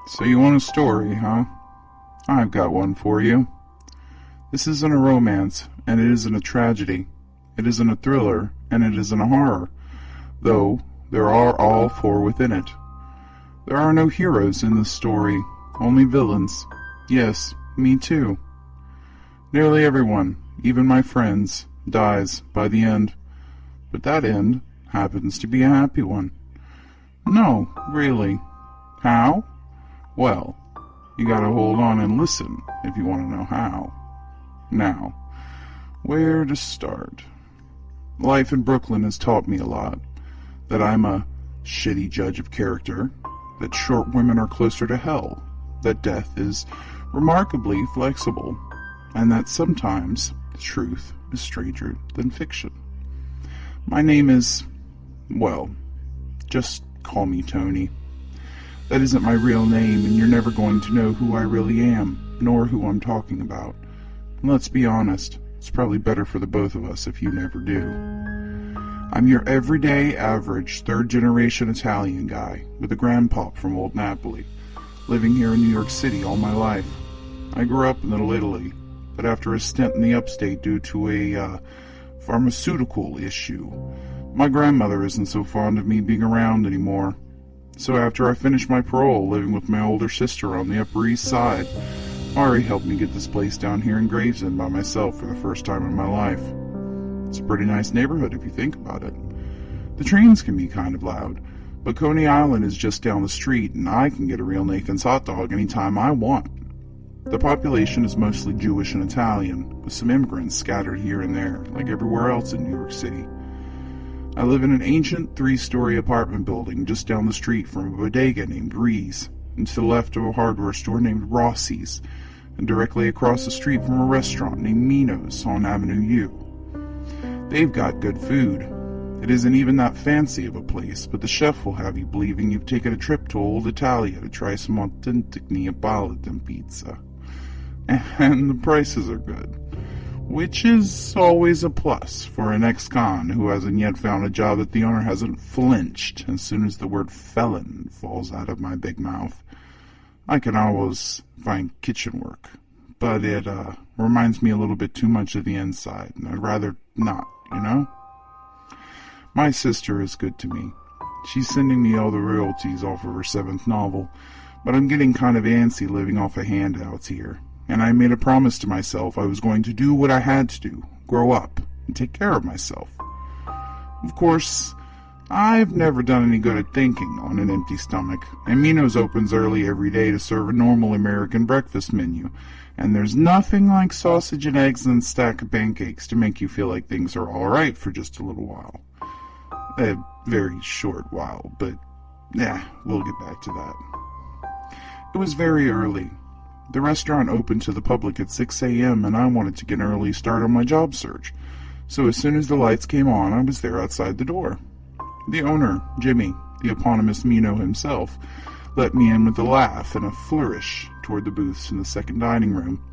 So you want a story, huh? I've got one for you. This isn't a romance, and it isn't a tragedy. It isn't a thriller, and it isn't a horror, though there are all four within it. There are no heroes in this story, only villains. Yes, me too. Nearly everyone, even my friends, dies by the end. But that end happens to be a happy one. No, really. How? Well, you gotta hold on and listen if you want to know how. Now, where to start? Life in Brooklyn has taught me a lot. That I'm a shitty judge of character, that short women are closer to hell, that death is remarkably flexible, and that sometimes the truth is stranger than fiction. My name is, well, just call me Tony. That isn't my real name, and you're never going to know who I really am, nor who I'm talking about. And let's be honest, it's probably better for the both of us if you never do. I'm your everyday, average, third-generation Italian guy with a grandpop from Old Napoli, living here in New York City all my life. I grew up in Little Italy, but after a stint in the upstate due to a pharmaceutical issue, my grandmother isn't so fond of me being around anymore. So after I finished my parole living with my older sister on the Upper East Side, Ari helped me get this place down here in Gravesend by myself for the first time in my life. It's a pretty nice neighborhood if you think about it. The trains can be kind of loud, but Coney Island is just down the street and I can get a real Nathan's hot dog anytime I want. The population is mostly Jewish and Italian, with some immigrants scattered here and there, like everywhere else in New York City. I live in an ancient 3-story apartment building just down the street from a bodega named Ree's, and to the left of a hardware store named Rossi's, and directly across the street from a restaurant named Mino's on Avenue U. They've got good food. It isn't even that fancy of a place, but the chef will have you believing you've taken a trip to Old Italia to try some authentic Neapolitan pizza. And the prices are good, which is always a plus for an ex-con who hasn't yet found a job that the owner hasn't flinched as soon as the word felon falls out of my big mouth. I can always find kitchen work, but it reminds me a little bit too much of the inside, and I'd rather not, you know? My sister is good to me. She's sending me all the royalties off of her 7th novel, but I'm getting kind of antsy living off of handouts here. And I made a promise to myself I was going to do what I had to do, grow up, and take care of myself. Of course, I've never done any good at thinking on an empty stomach, and Mino's opens early every day to serve a normal American breakfast menu, and there's nothing like sausage and eggs and a stack of pancakes to make you feel like things are all right for just a little while. A very short while, but we'll get back to that. It was very early. The restaurant opened to the public at 6 a.m. and I wanted to get an early start on my job search. So as soon as the lights came on, I was there outside the door. The owner, Jimmy, the eponymous Mino himself, let me in with a laugh and a flourish toward the booths in the second dining room.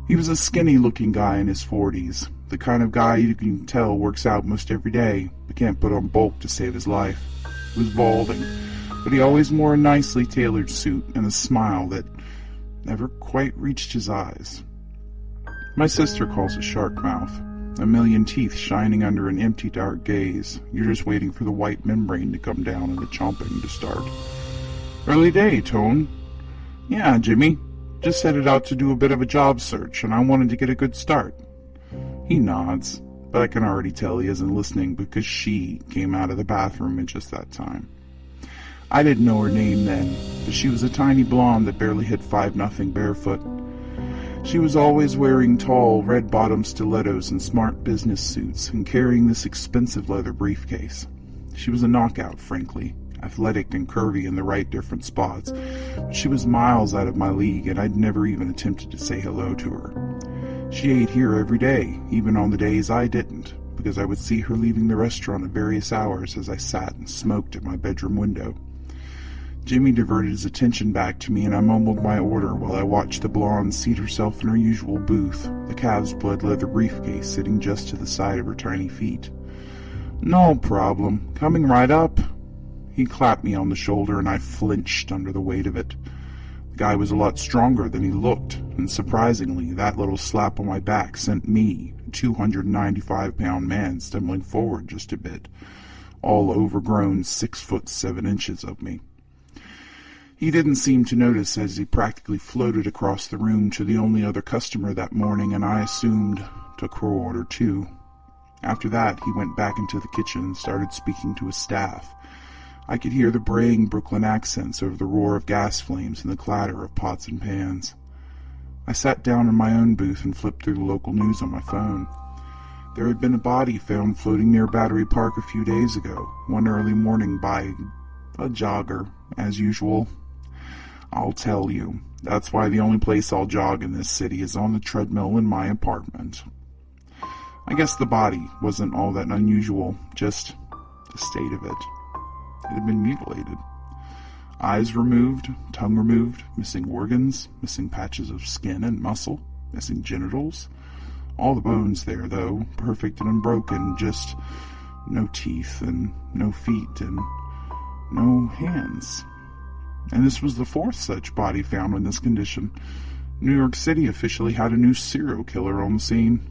He was a skinny-looking guy in his 40s, the kind of guy you can tell works out most every day, but can't put on bulk to save his life. He was balding, but he always wore a nicely tailored suit and a smile that never quite reached his eyes. My sister calls it shark mouth, a million teeth shining under an empty dark gaze. You're just waiting for the white membrane to come down and the chomping to start. Early day, Tone. Yeah, Jimmy. Just headed out to do a bit of a job search, and I wanted to get a good start. He nods, but I can already tell he isn't listening because she came out of the bathroom at just that time. I didn't know her name then, but she was a tiny blonde that barely hit 5-0 barefoot. She was always wearing tall, red-bottomed stilettos and smart business suits and carrying this expensive leather briefcase. She was a knockout, frankly, athletic and curvy in the right different spots, but she was miles out of my league and I'd never even attempted to say hello to her. She ate here every day, even on the days I didn't, because I would see her leaving the restaurant at various hours as I sat and smoked at my bedroom window. Jimmy diverted his attention back to me, and I mumbled my order while I watched the blonde seat herself in her usual booth, the calf's blood leather briefcase sitting just to the side of her tiny feet. No problem. Coming right up. He clapped me on the shoulder, and I flinched under the weight of it. The guy was a lot stronger than he looked, and surprisingly, that little slap on my back sent me, a 295-pound man, stumbling forward just a bit, all overgrown 6 foot 7 inches of me. He didn't seem to notice as he practically floated across the room to the only other customer that morning, and I assumed took her order too. After that, he went back into the kitchen and started speaking to his staff. I could hear the braying Brooklyn accents over the roar of gas flames and the clatter of pots and pans. I sat down in my own booth and flipped through the local news on my phone. There had been a body found floating near Battery Park a few days ago, one early morning by a jogger, as usual. I'll tell you, that's why the only place I'll jog in this city is on the treadmill in my apartment. I guess the body wasn't all that unusual, just the state of it. It had been mutilated. Eyes removed, tongue removed, missing organs, missing patches of skin and muscle, missing genitals. All the bones there, though, perfect and unbroken, just no teeth and no feet and no hands. And this was the 4th such body found in this condition. New York City officially had a new serial killer on the scene.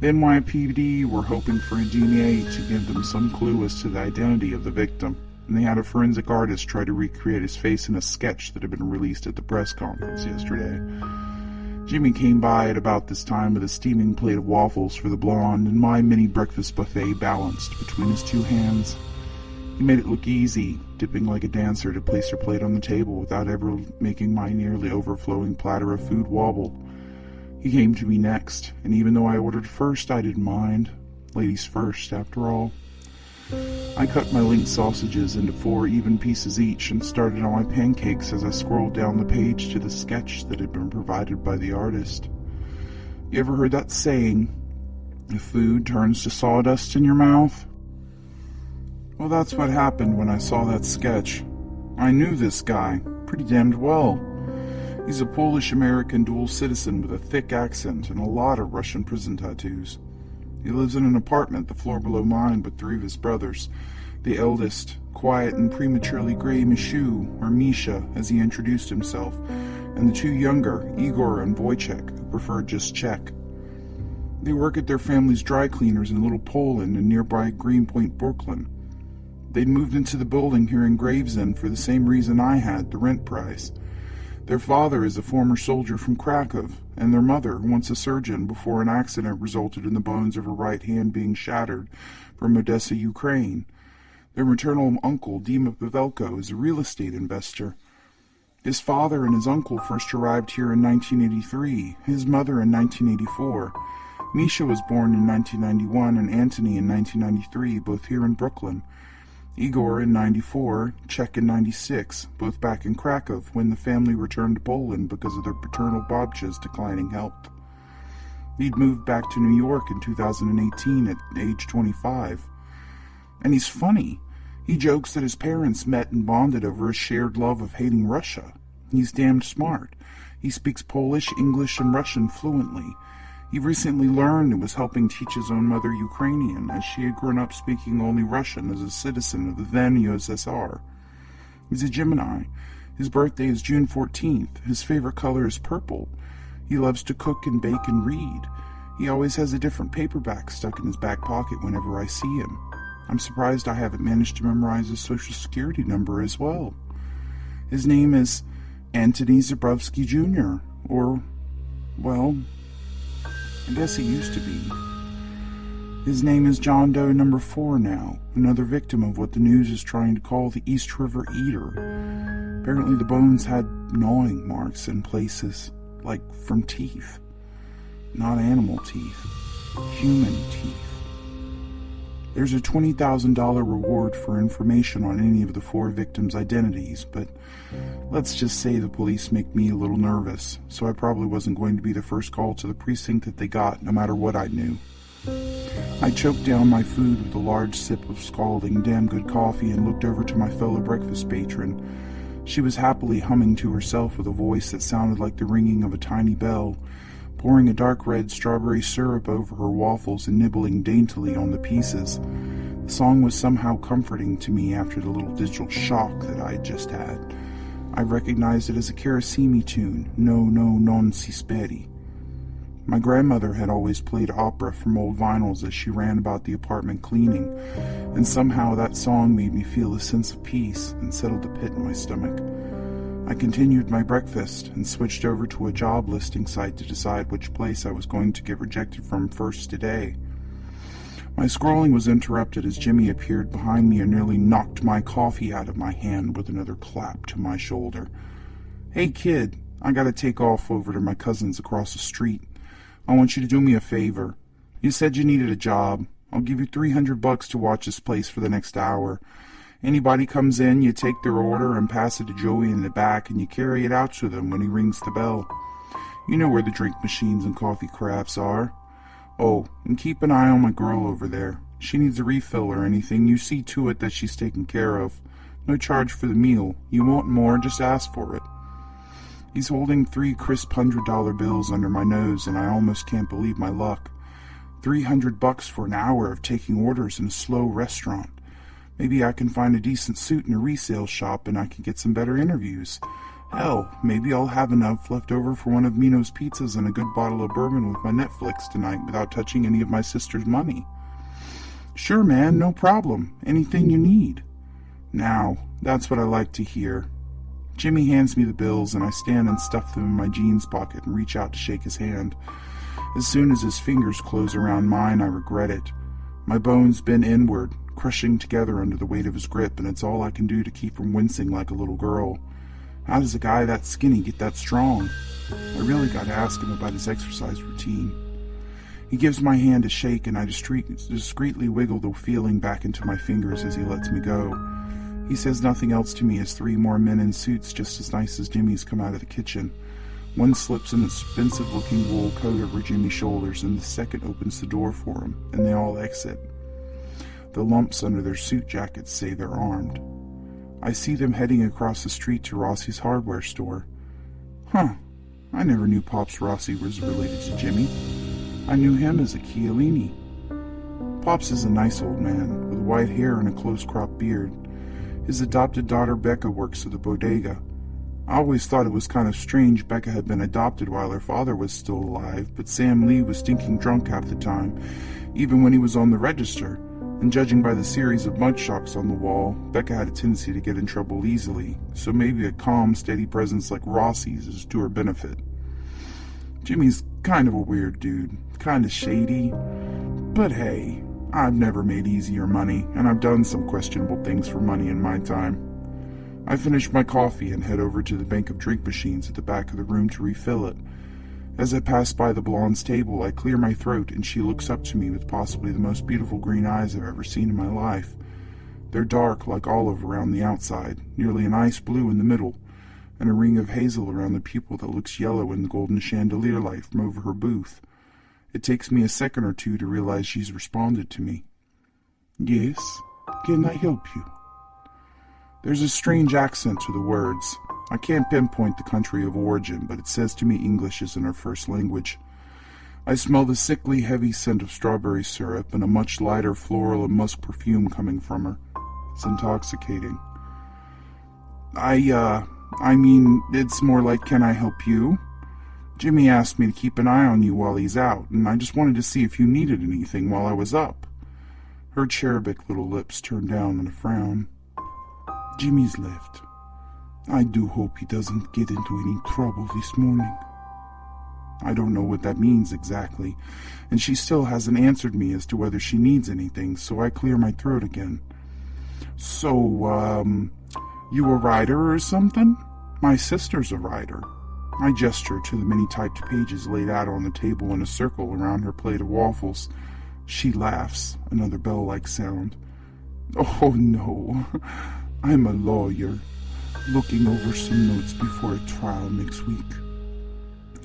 The NYPD were hoping for a DNA to give them some clue as to the identity of the victim, and they had a forensic artist try to recreate his face in a sketch that had been released at the press conference yesterday. Jimmy came by at about this time with a steaming plate of waffles for the blonde and my mini breakfast buffet balanced between his 2 hands. He made it look easy, dipping like a dancer to place her plate on the table without ever making my nearly overflowing platter of food wobble. He came to me next, and even though I ordered first, I didn't mind. Ladies first, after all. I cut my linked sausages into 4 even pieces each and started on my pancakes as I scrolled down the page to the sketch that had been provided by the artist. You ever heard that saying, if food turns to sawdust in your mouth? Well, that's what happened when I saw that sketch. I knew this guy pretty damned well. He's a Polish-American dual citizen with a thick accent and a lot of Russian prison tattoos. He lives in an apartment the floor below mine with 3 of his brothers. The eldest, quiet and prematurely gray Mishu, or Misha, as he introduced himself, and the 2 younger, Igor and Wojciech, who preferred just Czech. They work at their family's dry cleaners in Little Poland in nearby Greenpoint, Brooklyn. They'd moved into the building here in Gravesend for the same reason I had, the rent price. Their father is a former soldier from Krakow, and their mother, once a surgeon before an accident resulted in the bones of her right hand being shattered, from Odessa, Ukraine. Their maternal uncle, Dima Pavelko, is a real estate investor. His father and his uncle first arrived here in 1983, his mother in 1984. Misha was born in 1991 and Antony in 1993, both here in Brooklyn. Igor in 94, Czech in 96, both back in Krakow when the family returned to Poland because of their paternal babcha's declining health. He'd moved back to New York in 2018 at age 25. And he's funny. He jokes that his parents met and bonded over a shared love of hating Russia. He's damned smart. He speaks Polish, English, and Russian fluently. He recently learned and was helping teach his own mother Ukrainian, as she had grown up speaking only Russian as a citizen of the then USSR. He's a Gemini. His birthday is June 14th. His favorite color is purple. He loves to cook and bake and read. He always has a different paperback stuck in his back pocket whenever I see him. I'm surprised I haven't managed to memorize his social security number as well. His name is Antony Zabrowski Jr., or, well, I guess he used to be. His name is John Doe number 4 now, another victim of what the news is trying to call the East River Eater. Apparently the bones had gnawing marks in places, like from teeth. Not animal teeth, human teeth. There's a $20,000 reward for information on any of the 4 victims' identities, but let's just say the police make me a little nervous, so I probably wasn't going to be the first call to the precinct that they got, no matter what I knew. I choked down my food with a large sip of scalding, damn good coffee and looked over to my fellow breakfast patron. She was happily humming to herself with a voice that sounded like the ringing of a tiny bell, pouring a dark red strawberry syrup over her waffles and nibbling daintily on the pieces. The song was somehow comforting to me after the little digital shock that I had just had. I recognized it as a Karasimi tune, No, no, non si speri. My grandmother had always played opera from old vinyls as she ran about the apartment cleaning, and somehow that song made me feel a sense of peace and settled a pit in my stomach. I continued my breakfast and switched over to a job listing site to decide which place I was going to get rejected from first today. My scrolling was interrupted as Jimmy appeared behind me and nearly knocked my coffee out of my hand with another clap to my shoulder. "Hey kid, I gotta take off over to my cousin's across the street. I want you to do me a favor. You said you needed a job. I'll give you $300 to watch this place for the next hour. Anybody comes in, you take their order and pass it to Joey in the back, and you carry it out to them when he rings the bell. You know where the drink machines and coffee crafts are. Oh, and keep an eye on my girl over there. She needs a refill or anything. You see to it that she's taken care of. No charge for the meal. You want more, just ask for it." He's holding 3 crisp $100 bills under my nose, and I almost can't believe my luck. $300 for an hour of taking orders in a slow restaurant. Maybe I can find a decent suit in a resale shop and I can get some better interviews. Hell, maybe I'll have enough left over for one of Mino's pizzas and a good bottle of bourbon with my Netflix tonight without touching any of my sister's money. "Sure, man, no problem. Anything you need." Now, that's what I like to hear. Jimmy hands me the bills, and I stand and stuff them in my jeans pocket and reach out to shake his hand. As soon as his fingers close around mine, I regret it. My bones bend inward, crushing together under the weight of his grip, and it's all I can do to keep from wincing like a little girl. How does a guy that skinny get that strong? I really got to ask him about his exercise routine. He gives my hand a shake, and I discreetly wiggle the feeling back into my fingers as he lets me go. He says nothing else to me as 3 more men in suits just as nice as Jimmy's come out of the kitchen. One slips an expensive-looking wool coat over Jimmy's shoulders, and the second opens the door for him, and they all exit. The lumps under their suit jackets say they're armed. I see them heading across the street to Rossi's hardware store. Huh, I never knew Pops Rossi was related to Jimmy. I knew him as a Chiellini. Pops is a nice old man, with white hair and a close-cropped beard. His adopted daughter Becca works at the bodega. I always thought it was kind of strange Becca had been adopted while her father was still alive, but Sam Lee was stinking drunk half the time, even when he was on the register, and judging by the series of mugshots on the wall, Becca had a tendency to get in trouble easily, so maybe a calm, steady presence like Rossi's is to her benefit. Jimmy's kind of a weird dude, kind of shady, but hey, I've never made easier money, and I've done some questionable things for money in my time. I finish my coffee and head over to the bank of drink machines at the back of the room to refill it. As I pass by the blonde's table, I clear my throat, and she looks up to me with possibly the most beautiful green eyes I've ever seen in my life. They're dark like olive around the outside, nearly an ice blue in the middle, and a ring of hazel around the pupil that looks yellow in the golden chandelier light from over her booth. It takes me a second or two to realize she's responded to me. "Yes, can I help you?" There's a strange accent to the words. I can't pinpoint the country of origin, but it says to me English isn't her first language. I smell the sickly, heavy scent of strawberry syrup and a much lighter floral and musk perfume coming from her. It's intoxicating. I mean, it's more like, can I help you? Jimmy asked me to keep an eye on you while he's out, and I just wanted to see if you needed anything while I was up. Her cherubic little lips turned down in a frown. Jimmy's left. I do hope he doesn't get into any trouble this morning. I don't know what that means exactly, and she still hasn't answered me as to whether she needs anything, so I clear my throat again. So, you a writer or something? My sister's a writer. I gesture to the many typed pages laid out on the table in a circle around her plate of waffles. She laughs, another bell-like sound. Oh, no. I'm a lawyer, looking over some notes before a trial next week.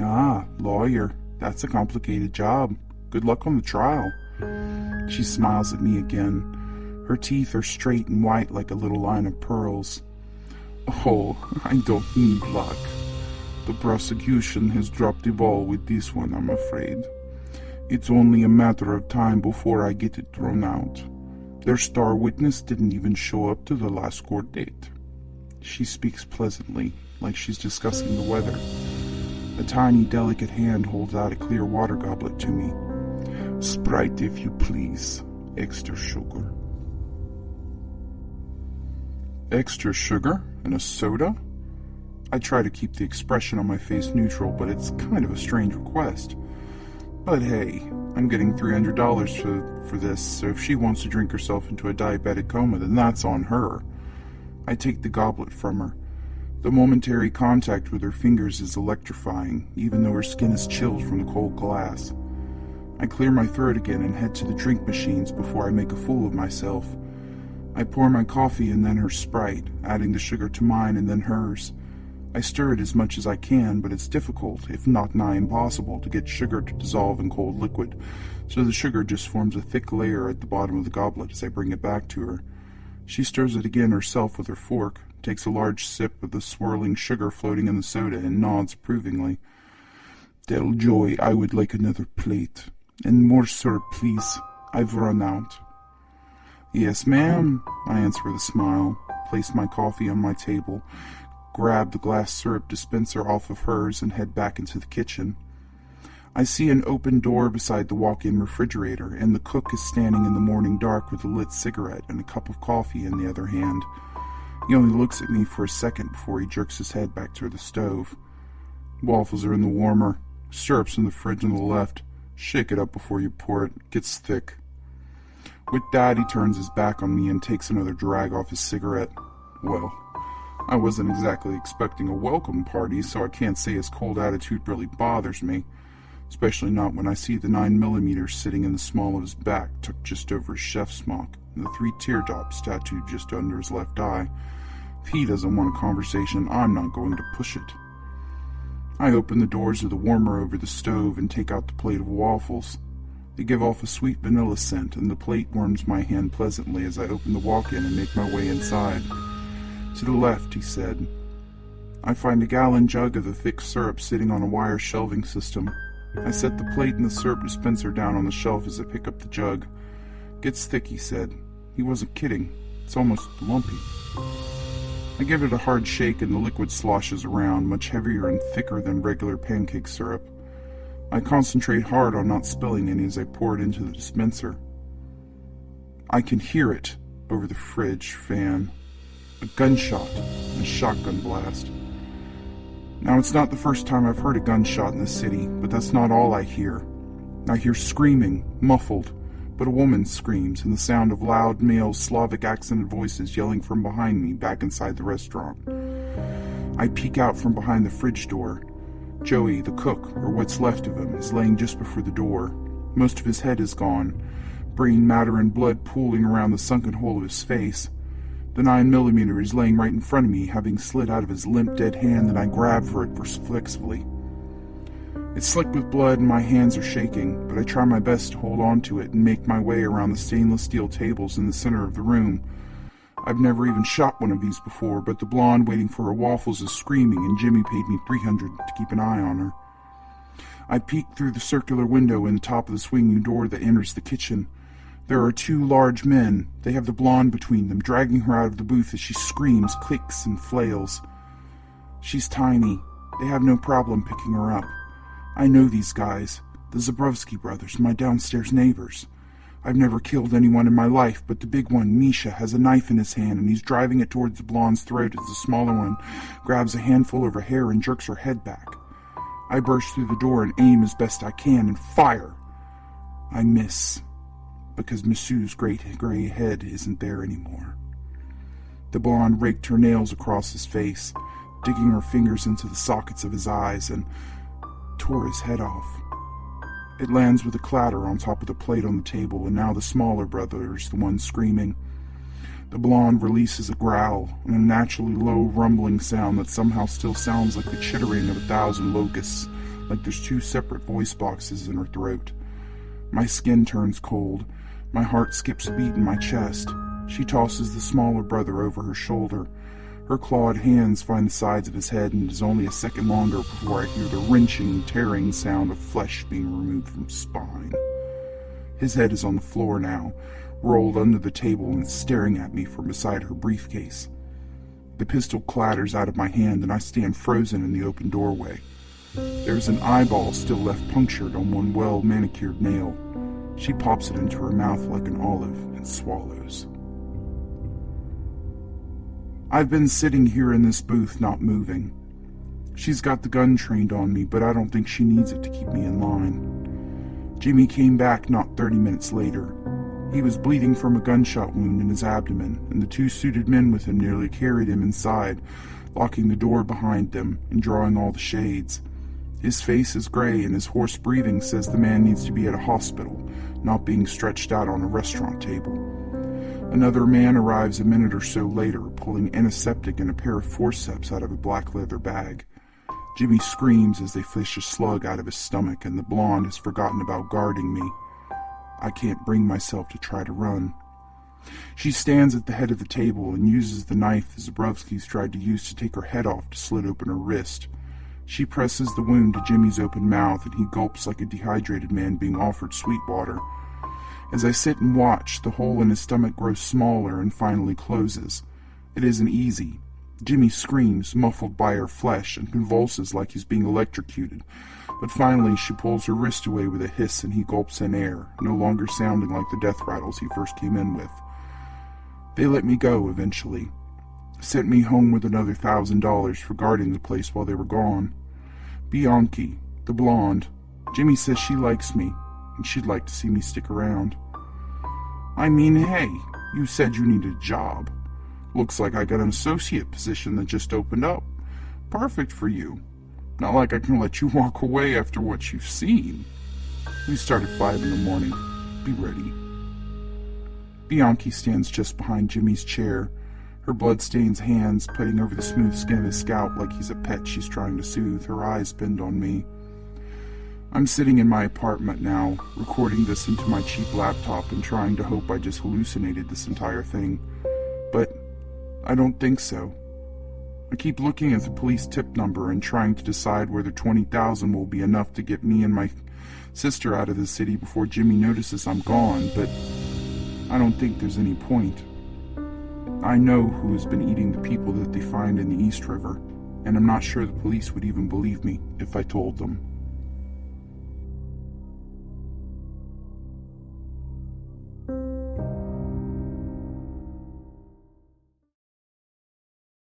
Ah, lawyer. That's a complicated job. Good luck on the trial. She smiles at me again. Her teeth are straight and white like a little line of pearls. Oh, I don't need luck. The prosecution has dropped the ball with this one, I'm afraid. It's only a matter of time before I get it thrown out. Their star witness didn't even show up to the last court date. She speaks pleasantly, like she's discussing the weather. A tiny, delicate hand holds out a clear water goblet to me. Sprite, if you please. Extra sugar. Extra sugar? In a soda? I try to keep the expression on my face neutral, but it's kind of a strange request. But hey, I'm getting $300 for this, so if she wants to drink herself into a diabetic coma, then that's on her. I take the goblet from her. The momentary contact with her fingers is electrifying, even though her skin is chilled from the cold glass. I clear my throat again and head to the drink machines before I make a fool of myself. I pour my coffee and then her Sprite, adding the sugar to mine and then hers. I stir it as much as I can, but it's difficult, if not nigh impossible, to get sugar to dissolve in cold liquid, so the sugar just forms a thick layer at the bottom of the goblet as I bring it back to her. She stirs it again herself with her fork, takes a large sip of the swirling sugar floating in the soda, and nods approvingly. Del Joy, I would like another plate. And more syrup, please. I've run out. Yes, ma'am, I answer with a smile, place my coffee on my table, grab the glass syrup dispenser off of hers, and head back into the kitchen. I see an open door beside the walk-in refrigerator, and the cook is standing in the morning dark with a lit cigarette and a cup of coffee in the other hand. He only looks at me for a second before he jerks his head back to the stove. Waffles are in the warmer. Syrup's in the fridge on the left. Shake it up before you pour it. It gets thick. With that, he turns his back on me and takes another drag off his cigarette. Well, I wasn't exactly expecting a welcome party, so I can't say his cold attitude really bothers me, especially not when I see the 9mm sitting in the small of his back, tucked just over his chef's smock, and the 3 teardrops tattooed just under his left eye. If he doesn't want a conversation, I'm not going to push it. I open the doors of the warmer over the stove and take out the plate of waffles. They give off a sweet vanilla scent, and the plate warms my hand pleasantly as I open the walk-in and make my way inside. To the left, he said. I find a gallon jug of the thick syrup sitting on a wire shelving system. I set the plate and the syrup dispenser down on the shelf as I pick up the jug. Gets thick, he said. He wasn't kidding. It's almost lumpy. I give it a hard shake and the liquid sloshes around, much heavier and thicker than regular pancake syrup. I concentrate hard on not spilling any as I pour it into the dispenser. I can hear it over the fridge fan. A gunshot, a shotgun blast. Now, it's not the first time I've heard a gunshot in the city, but that's not all I hear. I hear screaming, muffled, but a woman screams, and the sound of loud, male, Slavic-accented voices yelling from behind me back inside the restaurant. I peek out from behind the fridge door. Joey, the cook, or what's left of him, is laying just before the door. Most of his head is gone, brain matter and blood pooling around the sunken hole of his face. The 9mm is laying right in front of me, having slid out of his limp, dead hand, and I grab for it reflexively. It's slick with blood and my hands are shaking, but I try my best to hold on to it and make my way around the stainless steel tables in the center of the room. I've never even shot one of these before, but the blonde waiting for her waffles is screaming, and Jimmy paid me $300 to keep an eye on her. I peek through the circular window in the top of the swinging door that enters the kitchen. There are 2 large men. They have the blonde between them, dragging her out of the booth as she screams, clicks, and flails. She's tiny. They have no problem picking her up. I know these guys, the Zabrovsky brothers, my downstairs neighbors. I've never killed anyone in my life, but the big one, Misha, has a knife in his hand, and he's driving it towards the blonde's throat as the smaller one grabs a handful of her hair and jerks her head back. I burst through the door and aim as best I can and fire. I miss, because Misu's great gray head isn't there anymore. The blonde raked her nails across his face, digging her fingers into the sockets of his eyes, and tore his head off. It lands with a clatter on top of the plate on the table, and now the smaller brother is the one screaming. The blonde releases a growl, and a naturally low rumbling sound that somehow still sounds like the chittering of 1,000 locusts, like there's 2 separate voice boxes in her throat. My skin turns cold. My heart skips a beat in my chest. She tosses the smaller brother over her shoulder. Her clawed hands find the sides of his head, and it is only a second longer before I hear the wrenching, tearing sound of flesh being removed from his spine. His head is on the floor now, rolled under the table and staring at me from beside her briefcase. The pistol clatters out of my hand and I stand frozen in the open doorway. There's an eyeball still left punctured on one well-manicured nail. She pops it into her mouth like an olive and swallows. I've been sitting here in this booth not moving. She's got the gun trained on me, but I don't think she needs it to keep me in line. Jimmy came back not 30 minutes later. He was bleeding from a gunshot wound in his abdomen, and the two suited men with him nearly carried him inside, locking the door behind them and drawing all the shades. His face is gray and his hoarse breathing says the man needs to be at a hospital, not being stretched out on a restaurant table. Another man arrives a minute or so later, pulling antiseptic and a pair of forceps out of a black leather bag. Jimmy screams as they fish a slug out of his stomach, and the blonde has forgotten about guarding me. I can't bring myself to try to run. She stands at the head of the table and uses the knife the Zabrowskis tried to use to take her head off to slit open her wrist. She presses the wound to Jimmy's open mouth, and he gulps like a dehydrated man being offered sweet water. As I sit and watch, the hole in his stomach grows smaller and finally closes. It isn't easy. Jimmy screams, muffled by her flesh, and convulses like he's being electrocuted. But finally she pulls her wrist away with a hiss and he gulps in air, no longer sounding like the death rattles he first came in with. They let me go eventually. Sent me home with another $1,000 for guarding the place while they were gone. Bianchi, the blonde, Jimmy says she likes me, and she'd like to see me stick around. I mean, hey, you said you needed a job. Looks like I got an associate position that just opened up. Perfect for you. Not like I can let you walk away after what you've seen. We start at 5 in the morning. Be ready. Bianchi stands just behind Jimmy's chair, her blood-stained hands putting over the smooth skin of his scalp like he's a pet she's trying to soothe, her eyes bent on me. I'm sitting in my apartment now, recording this into my cheap laptop and trying to hope I just hallucinated this entire thing. But I don't think so. I keep looking at the police tip number and trying to decide whether $20,000 will be enough to get me and my sister out of the city before Jimmy notices I'm gone, but I don't think there's any point. I know who has been eating the people that they find in the East River, and I'm not sure the police would even believe me if I told them.